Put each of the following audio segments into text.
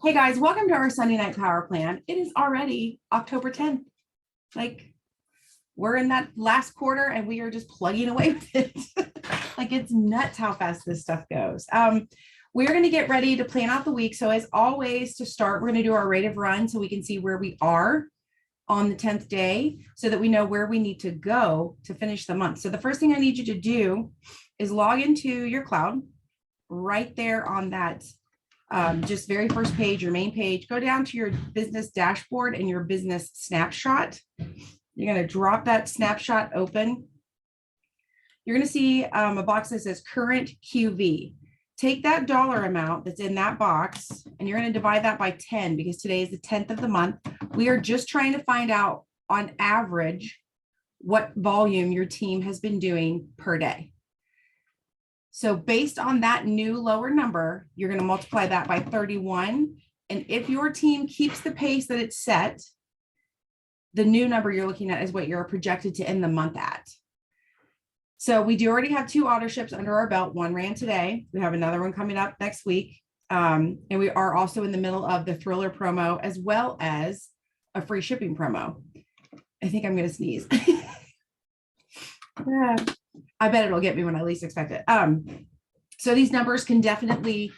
Hey guys, welcome to our Sunday night power plan. It is already October 10th. Like we're in that last quarter and we are just plugging away with it. Like it's nuts how fast this stuff goes. We're going to get ready to plan out the week. So as always, to start, we're going to do our rate of run so we can see where we are on the 10th day so that we know where we need to go to finish the month. So the first thing I need you to do is log into your cloud right there on that just very first page, your main page. Go down to your business dashboard and your business snapshot. You're going to drop that snapshot open. You're going to see a box that says current QV. Take that dollar amount that's in that box and you're going to divide that by 10 because today is the 10th of the month. We are just trying to find out on average what volume your team has been doing per day. So based on that new lower number, you're going to multiply that by 31. And if your team keeps the pace that it's set, the new number you're looking at is what you're projected to end the month at. So we do already have 2 auto ships under our belt. One ran today. We have another one coming up next week. And we are also in the middle of the Thriller promo as well as a free shipping promo. I think I'm going to sneeze. Yeah. I bet it'll get me when I least expect it. So these numbers can definitely,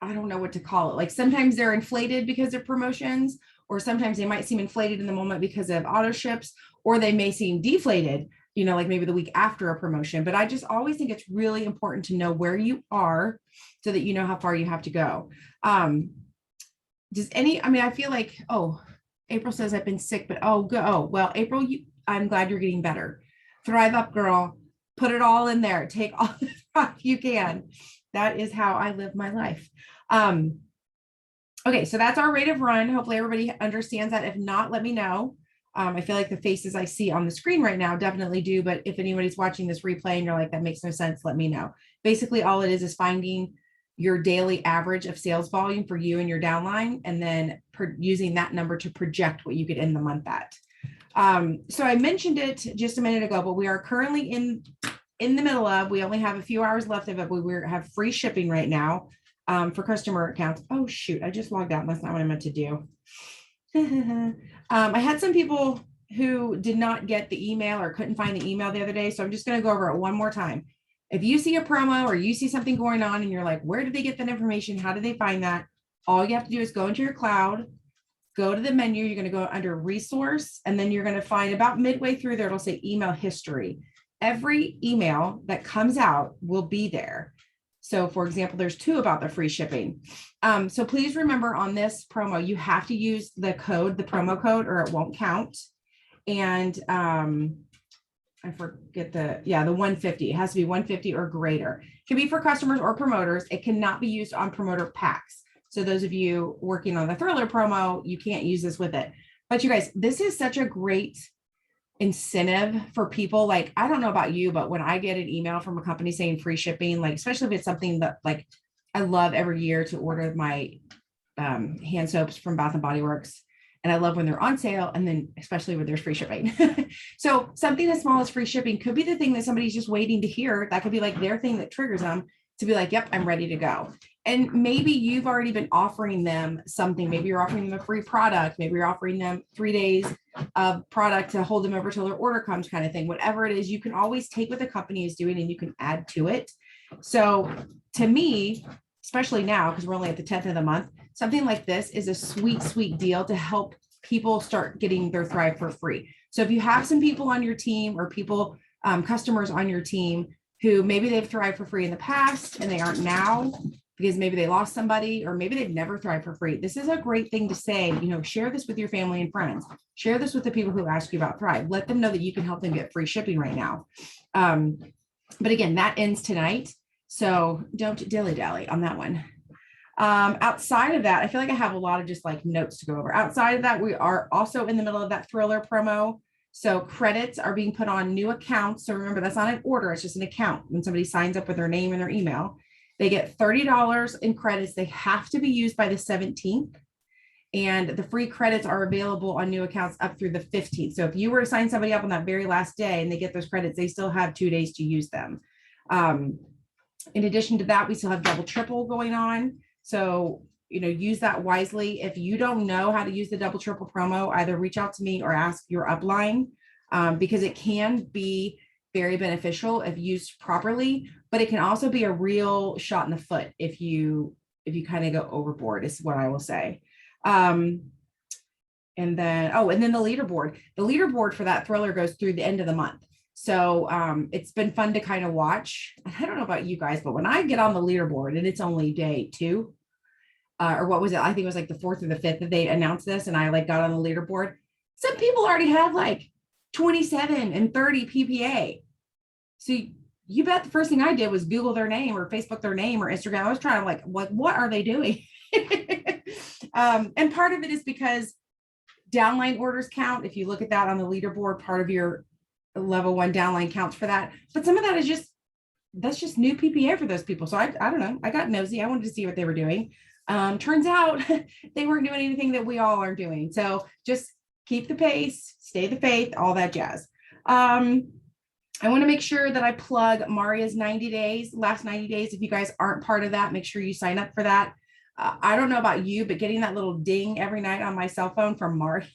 I don't know what to call it. Like sometimes they're inflated because of promotions, or sometimes they might seem inflated in the moment because of auto ships, or they may seem deflated, you know, like maybe the week after a promotion. But I just always think it's really important to know where you are so that you know how far you have to go. I feel like, oh, April says I've been sick, but well, April, I'm glad you're getting better. Thrive up, girl. Put it all in there. Take all the thrive you can. That is how I live my life. Okay, so that's our rate of run. Hopefully everybody understands that. If not, let me know. I feel like the faces I see on the screen right now definitely do, but if anybody's watching this replay and you're like, that makes no sense, let me know. Basically, all it is finding your daily average of sales volume for you and your downline, and then using that number to project what you could end the month at. So I mentioned it just a minute ago, but we are currently in the middle of, we only have a few hours left of it. We have free shipping right now for customer accounts. Oh, shoot. I just logged out. That's not what I meant to do. I had some people who did not get the email or couldn't find the email the other day. So I'm just going to go over it one more time. If you see a promo or you see something going on and you're like, where did they get that information? How did they find that? All you have to do is go into your cloud, go to the menu. You're going to go under resource, and then you're going to find about midway through there, it'll say email history. Every email that comes out will be there. So for example, there's 2 about the free shipping. So please remember on this promo, you have to use the promo code, or it won't count. And I forget the 150. It has to be 150 or greater. It can be for customers or promoters. It cannot be used on promoter packs. So those of you working on the Thriller promo, you can't use this with it. But you guys, this is such a great incentive for people. Like, I don't know about you, but when I get an email from a company saying free shipping, like, especially if it's something that like I love every year to order my hand soaps from Bath and Body Works. And I love when they're on sale, and then especially when there's free shipping. So something as small as free shipping could be the thing that somebody's just waiting to hear. That could be like their thing that triggers them to be like, yep, I'm ready to go. And maybe you've already been offering them something. Maybe you're offering them a free product. Maybe you're offering them 3 days of product to hold them over till their order comes, kind of thing. Whatever it is, you can always take what the company is doing and you can add to it. So to me, especially now, because we're only at the 10th of the month, something like this is a sweet, sweet deal to help people start getting their Thrive for free. So if you have some people on your team or people, customers on your team who maybe they've thrived for free in the past and they aren't now because maybe they lost somebody, or maybe they've never thrived for free. This is a great thing to say, you know, share this with your family and friends, share this with the people who ask you about Thrive, let them know that you can help them get free shipping right now. But again, that ends tonight. So don't dilly-dally on that one. Outside of that, I feel like I have a lot of just like notes to go over. Outside of that, we are also in the middle of that Thriller promo. So credits are being put on new accounts. So remember, that's not an order, it's just an account. When somebody signs up with their name and their email, they get $30 in credits. They have to be used by the 17th. And the free credits are available on new accounts up through the 15th. So if you were to sign somebody up on that very last day and they get those credits, they still have 2 days to use them. In addition to that, we still have double, triple going on. So, use that wisely. If you don't know how to use the double triple promo, either reach out to me or ask your upline, because it can be very beneficial if used properly, but it can also be a real shot in the foot if you kind of go overboard, is what I will say. And then the leaderboard for that thriller goes through the end of the month. So it's been fun to kind of watch. I don't know about you guys, but when I get on the leaderboard and it's only day 2, or what was it? I think it was like the 4th or the 5th that they announced this, and I got on the leaderboard. Some people already have 27 and 30 PPA. So you bet the first thing I did was Google their name or Facebook their name or Instagram. I was trying to what are they doing? And part of it is because downline orders count. If you look at that on the leaderboard, part of your level 1 downline counts for that. But some of that is that's just new PPA for those people. So I don't know. I got nosy. I wanted to see what they were doing. Turns out they weren't doing anything that we all are doing. So just keep the pace, stay the faith, all that jazz. I want to make sure that I plug Maria's 90 days, last 90 days. If you guys aren't part of that, make sure you sign up for that. I don't know about you, but getting that little ding every night on my cell phone from Maria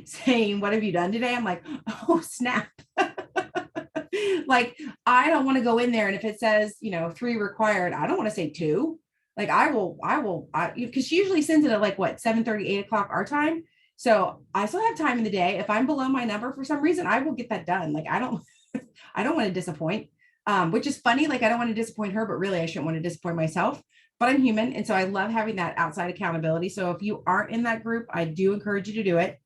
saying, what have you done today? I'm like, oh, snap. I don't want to go in there. And if it says, 3 required, I don't want to say 2. I will, because she usually sends it at 7:30, 8 o'clock our time. So I still have time in the day. If I'm below my number for some reason, I will get that done. I don't want to disappoint, which is funny. I don't want to disappoint her, but really I shouldn't want to disappoint myself, but I'm human. And so I love having that outside accountability. So if you aren't in that group, I do encourage you to do it.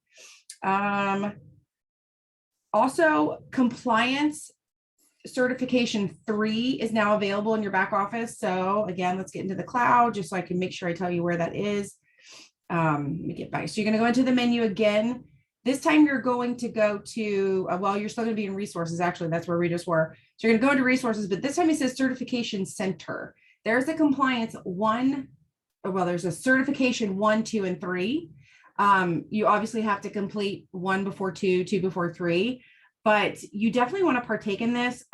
Also, compliance certification 3 is now available in your back office. So again, let's get into the cloud just so I can make sure I tell you where that is. Let me get back. So you're going to go into the menu again. This time you're going to go to, you're still going to be in resources. Actually, that's where we just were. So you're going to go into resources, but this time it says certification center. There's a compliance 1. There's a certification 1, 2, and 3. You obviously have to complete 1 before 2, 2 before 3, but you definitely want to partake in this.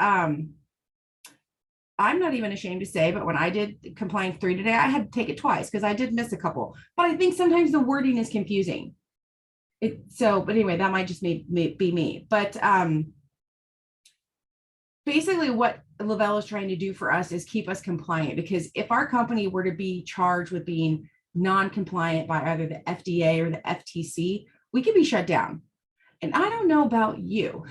I'm not even ashamed to say, but when I did compliance 3 today, I had to take it twice because I did miss a couple, but I think sometimes the wording is confusing. But anyway, that might just be me. But basically what Lavelle is trying to do for us is keep us compliant, because if our company were to be charged with being non-compliant by either the FDA or the FTC, we could be shut down. And I don't know about you,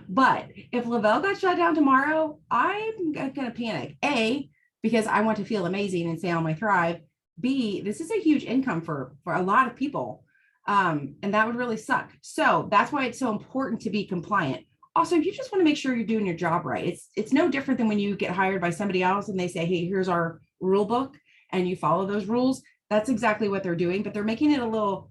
but if Lavelle got shut down tomorrow, I'm going to panic. A, because I want to feel amazing and stay on my thrive. B, this is a huge income for a lot of people. And that would really suck. So that's why it's so important to be compliant. Also, you just want to make sure you're doing your job right. It's no different than when you get hired by somebody else and they say, hey, here's our rule book, and you follow those rules. That's exactly what they're doing, but they're making it a little,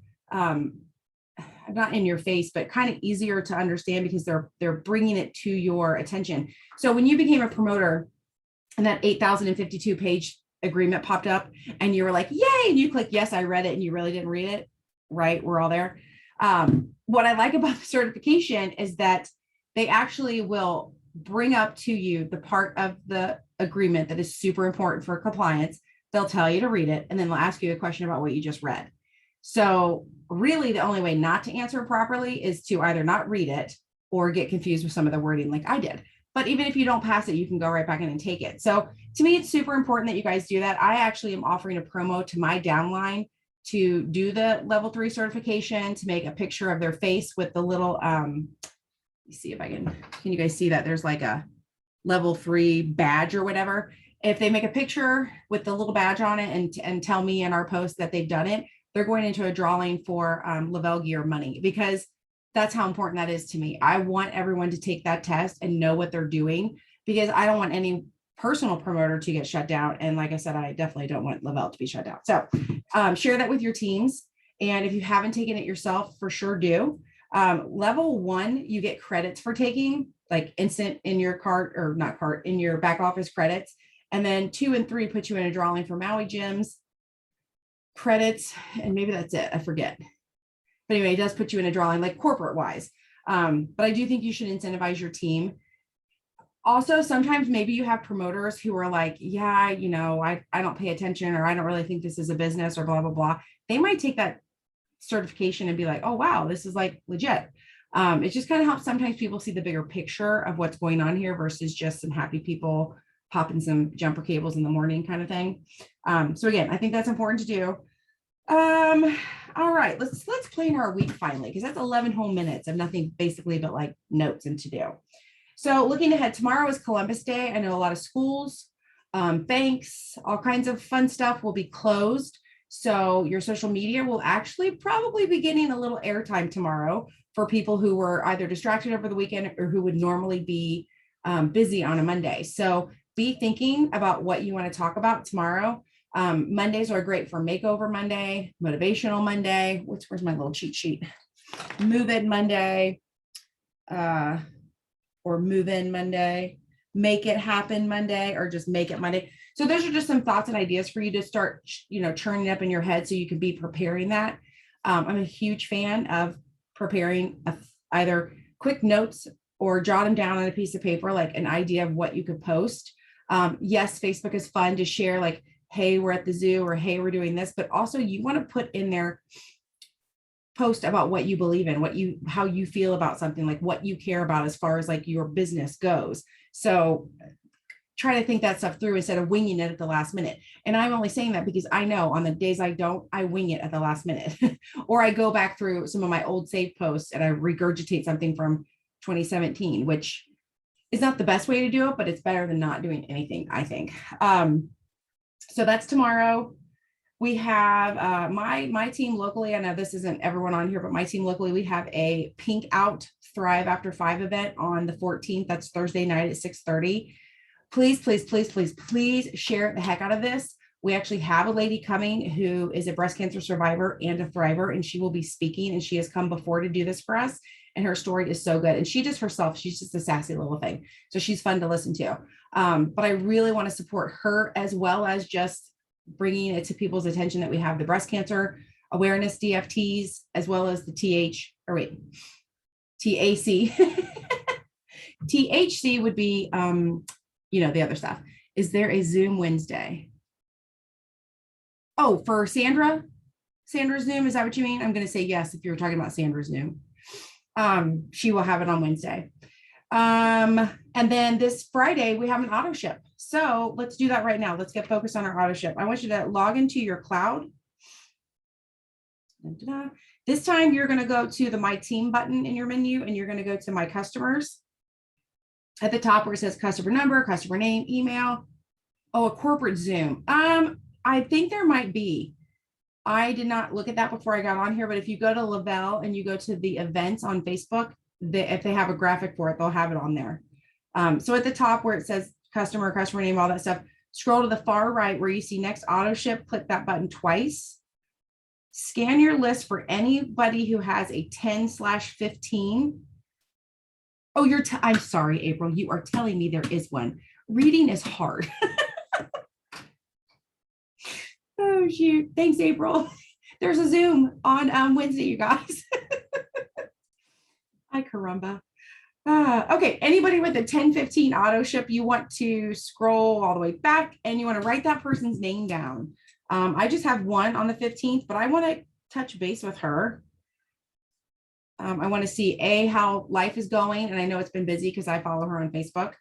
not in your face, but kind of easier to understand because they're bringing it to your attention. So when you became a promoter and that 8,052 page agreement popped up and you were like, yay, and you click, yes, I read it, and you really didn't read it, right? We're all there. What I like about the certification is that they actually will bring up to you the part of the agreement that is super important for compliance. They'll tell you to read it, and then they'll ask you a question about what you just read. So really the only way not to answer properly is to either not read it or get confused with some of the wording like I did. But even if you don't pass it, you can go right back in and take it. So to me, it's super important that you guys do that. I actually am offering a promo to my downline to do the level 3 certification, to make a picture of their face with the little, let me see if I can you guys see that? There's a level 3 badge or whatever. If they make a picture with the little badge on it and tell me in our post that they've done it, they're going into a drawing for Lavelle Gear money, because that's how important that is to me. I want everyone to take that test and know what they're doing, because I don't want any personal promoter to get shut down. And like I said, I definitely don't want Lavelle to be shut down. So share that with your teams. And if you haven't taken it yourself, for sure do. Level 1, you get credits for taking, instant in your cart, or not cart, in your back office credits. And then 2 and 3 put you in a drawing for Maui gyms credits, and maybe that's it, I forget. But anyway, it does put you in a drawing, corporate wise. But I do think you should incentivize your team. Also, sometimes maybe you have promoters who are like, yeah, I don't pay attention, or I don't really think this is a business, or blah, blah, blah. They might take that certification and be like, oh, wow, this is like legit. It just kind of helps sometimes people see the bigger picture of what's going on here versus just some happy people popping some jumper cables in the morning kind of thing. So again, I think that's important to do. All right, let's plan our week finally, because that's 11 whole minutes of nothing basically but like notes and to do. So looking ahead, tomorrow is Columbus Day. I know a lot of schools, banks, all kinds of fun stuff will be closed. So your social media will actually probably be getting a little airtime tomorrow for people who were either distracted over the weekend or who would normally be busy on a Monday. So be thinking about what you want to talk about tomorrow. Mondays are great for Makeover Monday, Motivational Monday. Where's my little cheat sheet? Move In Monday. Or Move In Monday, Make It Happen Monday, or just Make It Monday. So those are just some thoughts and ideas for you to start, churning up in your head so you can be preparing that. I'm a huge fan of preparing either quick notes or jot them down on a piece of paper, like an idea of what you could post. Yes, Facebook is fun to share, like, hey, we're at the zoo, or hey, we're doing this, but also you want to put in there post about what you believe in, how you feel about something, like what you care about as far as like your business goes. So try to think that stuff through instead of winging it at the last minute. And I'm only saying that because I know on the days I wing it at the last minute, or I go back through some of my old save posts and I regurgitate something from 2017, which is not the best way to do it, but it's better than not doing anything, I think. So that's tomorrow. We have my team locally. I know this isn't everyone on here, but my team locally, we have a Pink Out Thrive After 5 event on the 14th. That's Thursday night at 6:30. Please, please, please, please, please share the heck out of this. We actually have a lady coming who is a breast cancer survivor and a thriver, and she will be speaking, and she has come before to do this for us. And her story is so good. And she just herself, she's just a sassy little thing. So she's fun to listen to. But I really want to support her, as well as just bringing it to people's attention that we have the breast cancer awareness DFTs, as well as the TAC. THC would be, the other stuff. Is there a Zoom Wednesday? Oh, for Sandra's Zoom, is that what you mean? I'm going to say yes if you're talking about Sandra's Zoom. She will have it on Wednesday. And then this Friday, we have an auto ship. So let's do that right now. Let's get focused on our auto ship. I want you to log into your cloud. Da-da-da. This time you're going to go to the My Team button in your menu, and you're going to go to My Customers. At the top where it says customer number, customer name, email. Oh, a corporate Zoom. I think there might be. I did not look at that before I got on here, but if you go to Lavelle and you go to the events on Facebook, if they have a graphic for it, they'll have it on there. So at the top where it says customer name, all that stuff, scroll to the far right where you see next auto ship, click that button twice. Scan your list for anybody who has a 10/15. Oh, I'm sorry, April, you are telling me there is one. Reading is hard. Oh, shoot. Thanks, April. There's a Zoom on Wednesday, you guys. Hi, caramba. Okay, anybody with a 10/15 auto ship, you want to scroll all the way back and you want to write that person's name down. I just have one on the 15th, but I want to touch base with her. I want to see how life is going. And I know it's been busy because I follow her on Facebook.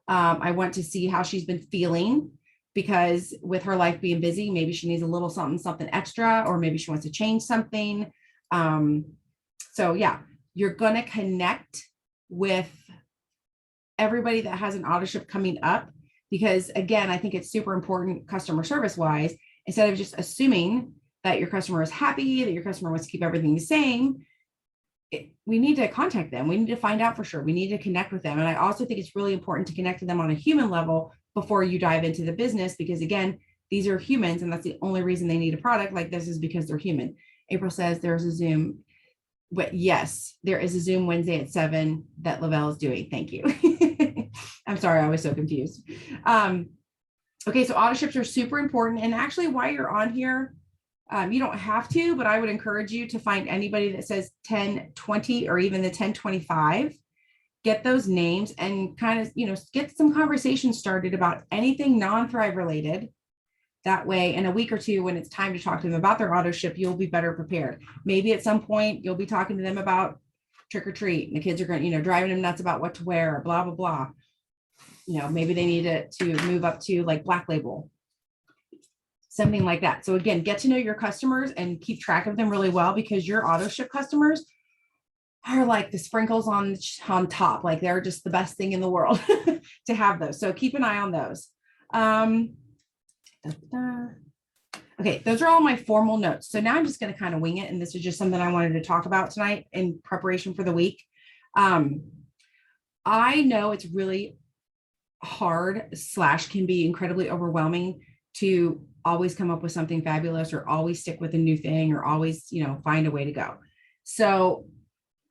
I want to see how she's been feeling, because with her life being busy, maybe she needs a little something extra, or maybe she wants to change something. So yeah, you're going to connect with everybody that has an auto ship coming up, because again, I think it's super important customer service wise, instead of just assuming that your customer is happy, that your customer wants to keep everything the same. We need to contact them. We need to find out for sure. We need to connect with them. And I also think it's really important to connect to them on a human level before you dive into the business, because again, these are humans, and that's the only reason they need a product like this is because they're human. April says there's a Zoom. But yes, there is a Zoom Wednesday at 7 that Lavelle is doing. Thank you. I'm sorry, I was so confused. Okay, so auto ships are super important. And actually, while you're on here, you don't have to, but I would encourage you to find anybody that says 10/20 or even the 10/25. get those names and kind of, get some conversations started about anything non-Thrive related. That way, in a week or two, when it's time to talk to them about their auto ship, you'll be better prepared. Maybe at some point you'll be talking to them about trick or treat, and the kids are going, driving them nuts about what to wear, blah, blah, blah. Maybe they need to move up to like Black Label, something like that. So again, get to know your customers and keep track of them really well, because your auto ship customers are like the sprinkles on top. Like they're just the best thing in the world to have those. So keep an eye on those. Okay, those are all my formal notes. So now I'm just going to kind of wing it. And this is just something I wanted to talk about tonight in preparation for the week. I know it's really hard / can be incredibly overwhelming to always come up with something fabulous, or always stick with a new thing, or always, find a way to go. So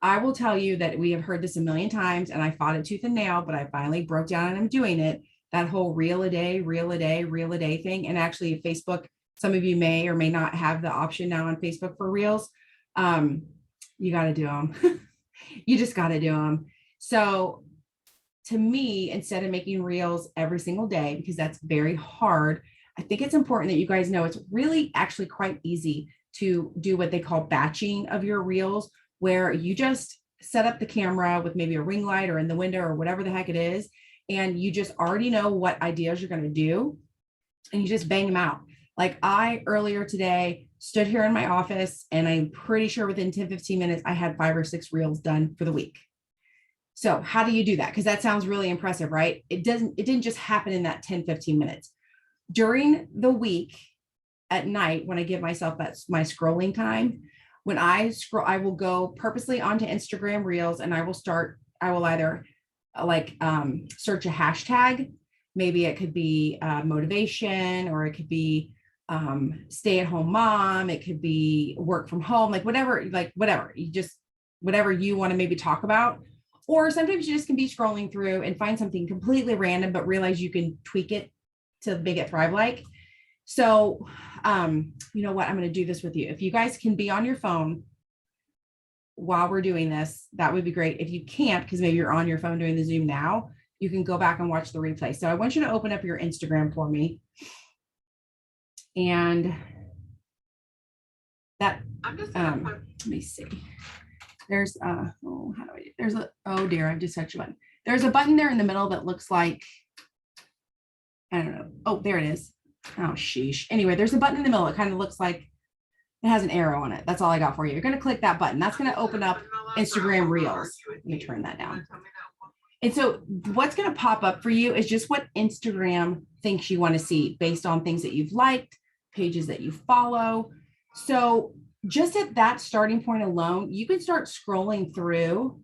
I will tell you that we have heard this a million times, and I fought it tooth and nail, but I finally broke down and I'm doing it. That whole reel a day thing. And actually Facebook, some of you may or may not have the option now on Facebook for reels. You got to do them. You just got to do them. So to me, instead of making reels every single day, because that's very hard, I think it's important that you guys know it's really actually quite easy to do what they call batching of your reels, where you just set up the camera with maybe a ring light or in the window or whatever the heck it is. And you just already know what ideas you're going to do, and you just bang them out. Like I earlier today stood here in my office, and I'm pretty sure within 10-15 minutes, I had 5 or 6 reels done for the week. So how do you do that? Because that sounds really impressive, right? It didn't just happen in that 10-15 minutes. During the week at night, when I give myself my scrolling time, when I scroll, I will go purposely onto Instagram Reels, and I will either search a hashtag. Maybe it could be motivation, or it could be stay-at-home mom. It could be work from home, whatever you want to maybe talk about. Or sometimes you just can be scrolling through and find something completely random, but realize you can tweak it to make it thrive-like. So, you know what? I'm going to do this with you. If you guys can be on your phone while we're doing this, that would be great. If you can't, because maybe you're on your phone doing the Zoom now, you can go back and watch the replay. So I want you to open up your Instagram for me. And that, let me see. There's, oh dear, I just touched a button. There's a button there in the middle that looks like, I don't know. Oh, there it is. Oh, sheesh. Anyway, there's a button in the middle. It kind of looks like it has an arrow on it. That's all I got for you. You're going to click that button. That's going to open up Instagram Reels. Let me turn that down. And so what's going to pop up for you is just what Instagram thinks you want to see based on things that you've liked, pages that you follow. So just at that starting point alone, you can start scrolling through.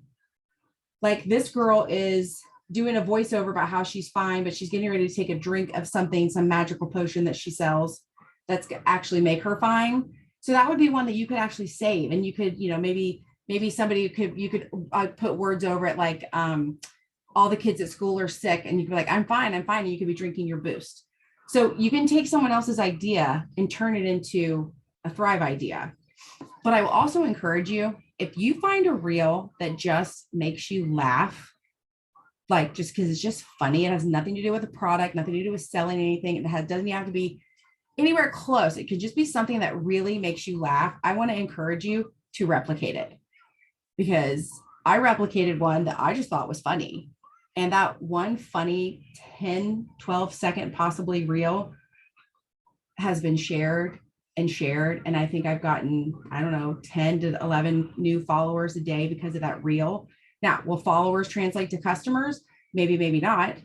Like this girl is doing a voiceover about how she's fine, but she's getting ready to take a drink of something, some magical potion that she sells that's actually make her fine. So that would be one that you could actually save. And you could, maybe somebody you could put words over it, like all the kids at school are sick, and you could be like, I'm fine. And you could be drinking your boost. So you can take someone else's idea and turn it into a Thrive idea. But I will also encourage you, if you find a reel that just makes you laugh, like just because it's just funny, it has nothing to do with the product, nothing to do with selling anything. Doesn't have to be anywhere close. It could just be something that really makes you laugh. I want to encourage you to replicate it, because I replicated one that I just thought was funny. And that one funny 10, 12 second possibly reel has been shared. And I think I've gotten, 10 to 11 new followers a day because of that reel. Now, will followers translate to customers? Maybe, maybe not,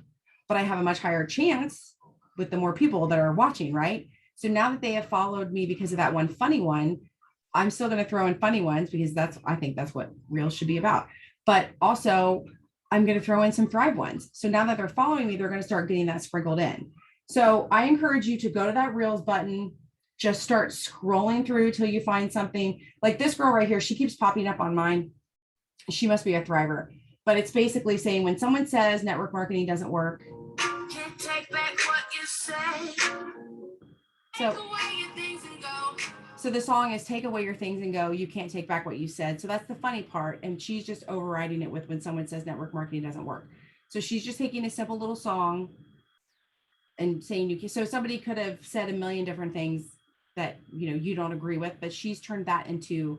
but I have a much higher chance with the more people that are watching, right? So now that they have followed me because of that one funny one, I'm still going to throw in funny ones, because I think that's what reels should be about. But also I'm going to throw in some Thrive ones. So now that they're following me, they're going to start getting that sprinkled in. So I encourage you to go to that reels button, just start scrolling through till you find something. Like this girl right here, she keeps popping up on mine. She must be a Thriver, but it's basically saying when someone says network marketing doesn't work, can't take back what you say. So, so the song is Take Away Your Things and Go. You can't take back what you said. So that's the funny part. And she's just overriding it with when someone says network marketing doesn't work. So she's just taking a simple little song and saying you can. So somebody could have said a million different things that, you know, you don't agree with, but she's turned that into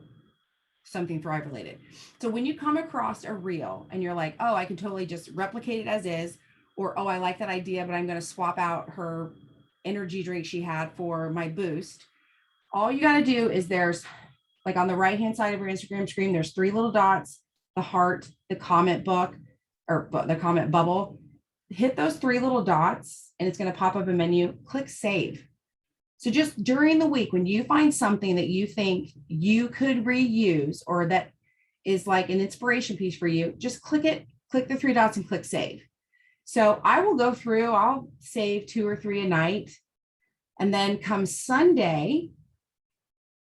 something Thrive related. So when you come across a reel and you're like, oh, I can totally just replicate it as is, or, oh, I like that idea, but I'm going to swap out her energy drink she had for my boost. All you got to do is there's like on the right-hand side of your Instagram screen, there's 3 little dots, the heart, the comment book, or the comment bubble. Hit those 3 little dots and it's going to pop up a menu. Click save. So just during the week, when you find something that you think you could reuse or that is like an inspiration piece for you, just click it, click the 3 dots and click save. So I will go through, I'll save 2 or 3 a night. And then come Sunday,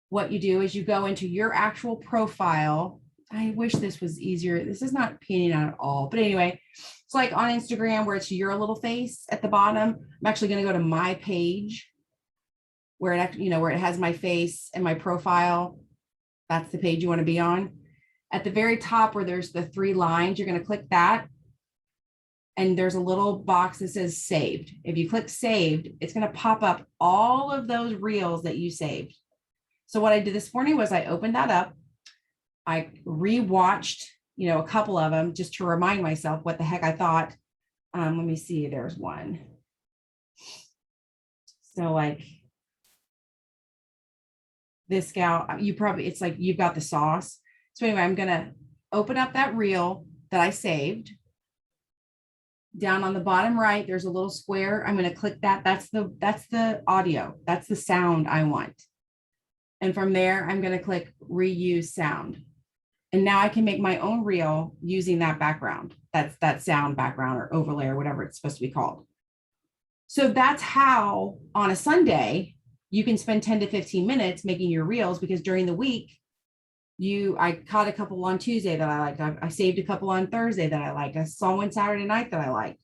what you do is you go into your actual profile. I wish this was easier. This is not panning out at all. But anyway, it's like on Instagram where it's your little face at the bottom. I'm actually going to go to my page where it, you know, where it has my face and my profile. That's the page you want to be on. At the very top where there's the 3 lines, you're going to click that. And there's a little box that says saved. If you click saved, it's going to pop up all of those reels that you saved. So what I did this morning was I opened that up. I rewatched, you know, a couple of them just to remind myself what the heck I thought. Let me see, there's one. So like this gal, you probably, it's like you've got the sauce. So anyway, I'm going to open up that reel that I saved. Down on the bottom right, there's a little square. I'm going to click that. That's the audio. That's the sound I want. And from there, I'm going to click reuse sound. And now I can make my own reel using that background. That's that sound background or overlay or whatever it's supposed to be called. So that's how on a Sunday, you can spend 10 to 15 minutes making your reels, because during the week, I caught a couple on Tuesday that I liked. I saved a couple on Thursday that I liked. I saw one Saturday night that I liked,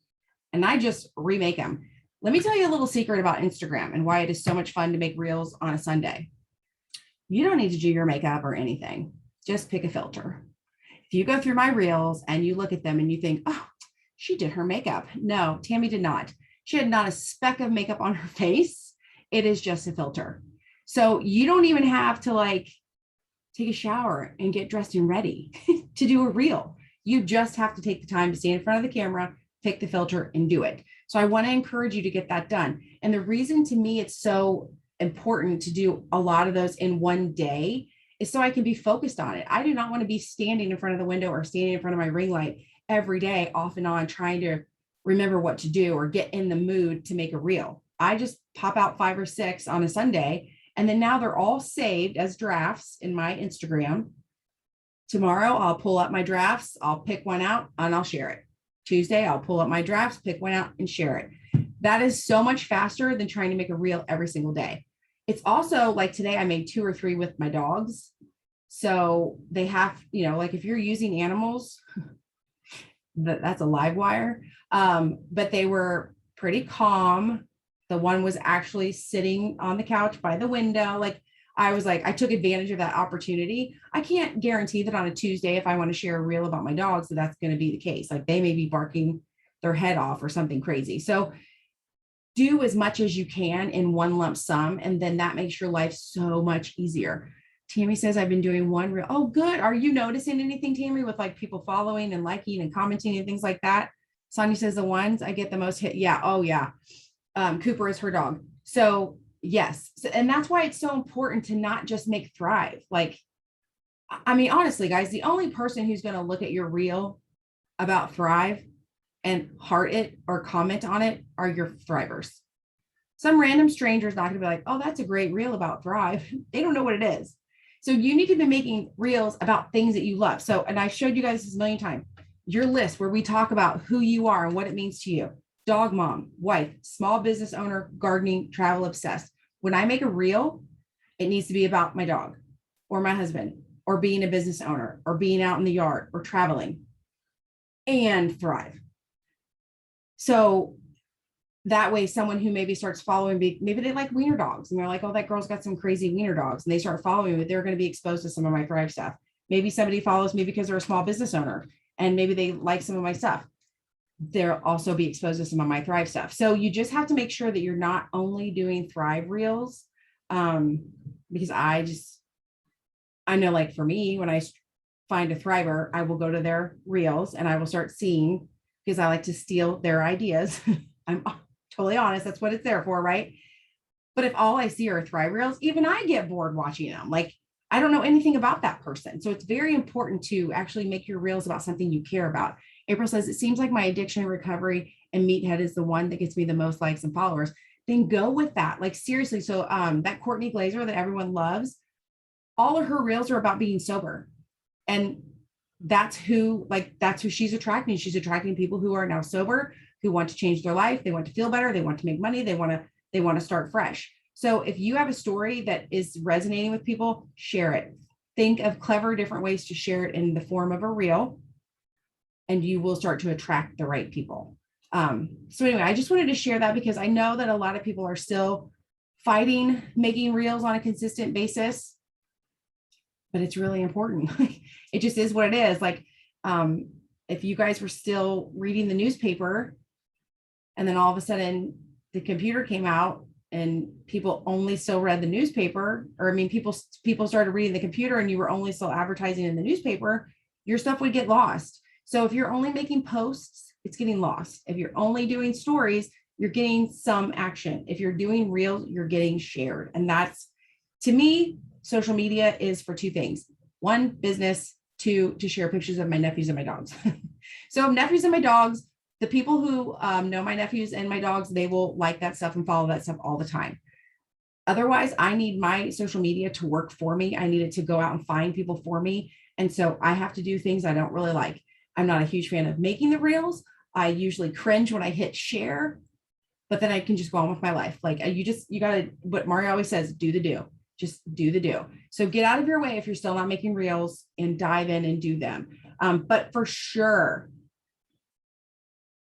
and I just remake them. Let me tell you a little secret about Instagram and why it is so much fun to make reels on a Sunday. You don't need to do your makeup or anything. Just pick a filter. If you go through my reels and you look at them and you think, oh, she did her makeup. No, Tammy did not. She had not a speck of makeup on her face. It is just a filter. So you don't even have to like take a shower and get dressed and ready to do a reel. You just have to take the time to stand in front of the camera, pick the filter and do it. So I want to encourage you to get that done. And the reason to me it's so important to do a lot of those in one day is so I can be focused on it. I do not want to be standing in front of the window or standing in front of my ring light every day off and on trying to remember what to do or get in the mood to make a reel. I just pop out 5 or 6 on a Sunday. And then now they're all saved as drafts in my Instagram. Tomorrow, I'll pull up my drafts. I'll pick one out and I'll share it. Tuesday, I'll pull up my drafts, pick one out and share it. That is so much faster than trying to make a reel every single day. It's also like today, I made 2 or 3 with my dogs. So they have, you know, like if you're using animals, that's a live wire. But they were pretty calm. The one was actually sitting on the couch by the window. Like I was like, I took advantage of that opportunity. I can't guarantee that on a Tuesday, if I want to share a reel about my dogs, that's going to be the case. Like they may be barking their head off or something crazy. So do as much as you can in one lump sum. And then that makes your life so much easier. Tammy says, I've been doing one reel. Oh, good. Are you noticing anything, Tammy, with like people following and liking and commenting and things like that? Sonia says the ones I get the most hit. Yeah. Oh yeah. Cooper is her dog. So yes. So, and that's why it's so important to not just make Thrive. Like, I mean, honestly, guys, the only person who's going to look at your reel about Thrive and heart it or comment on it are your Thrivers. Some random stranger is not going to be like, oh, that's a great reel about Thrive. They don't know what it is. So you need to be making reels about things that you love. So, and I showed you guys this a million times, your list where we talk about who you are and what it means to you. Dog mom, wife, small business owner, gardening, travel obsessed. When I make a reel, it needs to be about my dog or my husband or being a business owner or being out in the yard or traveling and Thrive. So that way, someone who maybe starts following, maybe they like wiener dogs and they're like, oh, that girl's got some crazy wiener dogs, and they start following me, they're going to be exposed to some of my Thrive stuff. Maybe somebody follows me because they're a small business owner and maybe they like some of my stuff. They'll also be exposed to some of my Thrive stuff. So you just have to make sure that you're not only doing Thrive reels. Because I know, like for me, when I find a Thriver, I will go to their reels and I will start seeing, because I like to steal their ideas. I'm totally honest. That's what it's there for, right? But if all I see are Thrive reels, even I get bored watching them. Like, I don't know anything about that person. So it's very important to actually make your reels about something you care about. April says, it seems like my addiction recovery and meathead is the one that gets me the most likes and followers. Then go with that. Like, seriously. So that Courtney Glazer that everyone loves, all of her reels are about being sober. And that's who she's attracting. She's attracting people who are now sober, who want to change their life. They want to feel better. They want to make money. They want to start fresh. So if you have a story that is resonating with people, share it. Think of clever different ways to share it in the form of a reel, and you will start to attract the right people. So anyway, I just wanted to share that because I know that a lot of people are still fighting making reels on a consistent basis, but it's really important. It just is what it is. Like, if you guys were still reading the newspaper and then all of a sudden the computer came out and people only still read the newspaper, or I mean, people started reading the computer and you were only still advertising in the newspaper, your stuff would get lost. So if you're only making posts, it's getting lost. If you're only doing stories, you're getting some action. If you're doing reels, you're getting shared. And that's, to me, social media is for two things. One, business. Two, to share pictures of my nephews and my dogs. So nephews and my dogs, the people who know my nephews and my dogs, they will like that stuff and follow that stuff all the time. Otherwise, I need my social media to work for me. I need it to go out and find people for me. And so I have to do things I don't really like. I'm not a huge fan of making the reels. I usually cringe when I hit share, but then I can just go on with my life. Like, you gotta, what Mario always says, do the do. Just do the do. So get out of your way if you're still not making reels and dive in and do them. But for sure,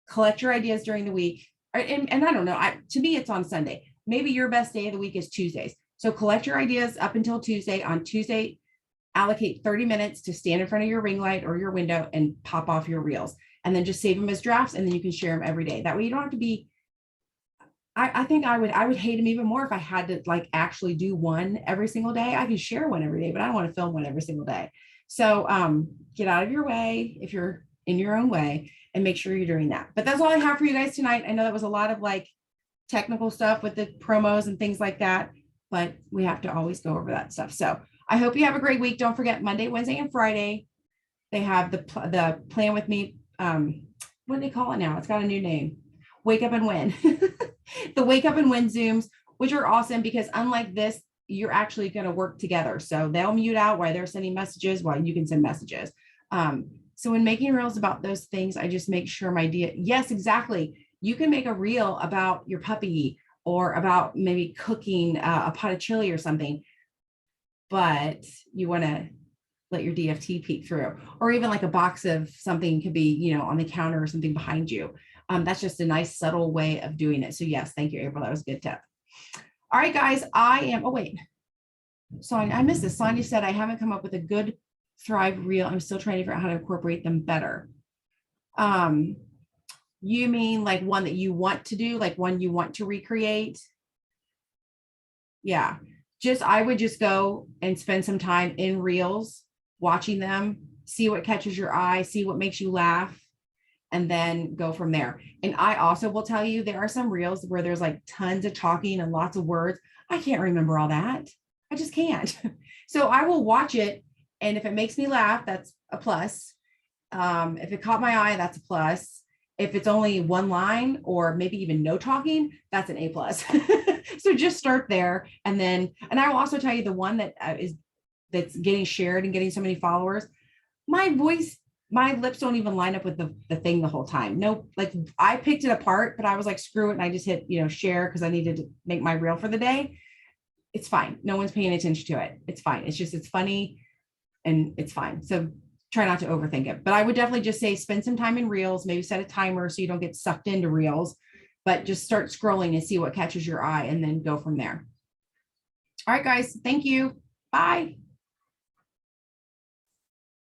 collect your ideas during the week. And I don't know, to me, it's on Sunday. Maybe your best day of the week is Tuesdays. So collect your ideas up until Tuesday. On Tuesday, allocate 30 minutes to stand in front of your ring light or your window and pop off your reels. And then just save them as drafts, and then you can share them every day. That way you don't have to be, I think I would hate them even more if I had to like actually do one every single day. I can share one every day, but I don't want to film one every single day. So get out of your way if you're in your own way, and make sure you're doing that. But that's all I have for you guys tonight. I know that was a lot of like technical stuff with the promos and things like that, but we have to always go over that stuff. So I hope you have a great week. Don't forget, Monday, Wednesday, and Friday, they have the Plan With Me. What do they call it now? It's got a new name. Wake Up and Win. The Wake Up and Win Zooms, which are awesome because unlike this, you're actually going to work together. So they'll mute out while they're sending messages while you can send messages. So when making reels about those things, I just make sure yes, exactly. You can make a reel about your puppy or about maybe cooking a pot of chili or something, but you want to let your DFT peek through, or even like a box of something could be, on the counter or something behind you. That's just a nice subtle way of doing it. So yes, thank you, April. That was a good tip. All right, guys, Sonia, I missed this. Sonia said, I haven't come up with a good Thrive reel. I'm still trying to figure out how to incorporate them better. You mean like one that you want to do, like one you want to recreate? Yeah, I would just go and spend some time in reels, watching them, see what catches your eye, see what makes you laugh, and then go from there. And I also will tell you, there are some reels where there's like tons of talking and lots of words. I can't remember all that. I just can't. So I will watch it. And if it makes me laugh, that's a plus. If it caught my eye, that's a plus. If it's only one line or maybe even no talking, that's an A plus. So just start there. And I will also tell you the one that's getting shared and getting so many followers, my lips don't even line up with the thing the whole time. No, like I picked it apart, but I was like, screw it. And I just hit, share because I needed to make my reel for the day. It's fine. No one's paying attention to it. It's fine. It's funny and it's fine. So try not to overthink it. But I would definitely just say spend some time in reels, maybe set a timer so you don't get sucked into reels. but just start scrolling and see what catches your eye and then go from there. All right, guys. Thank you. Bye.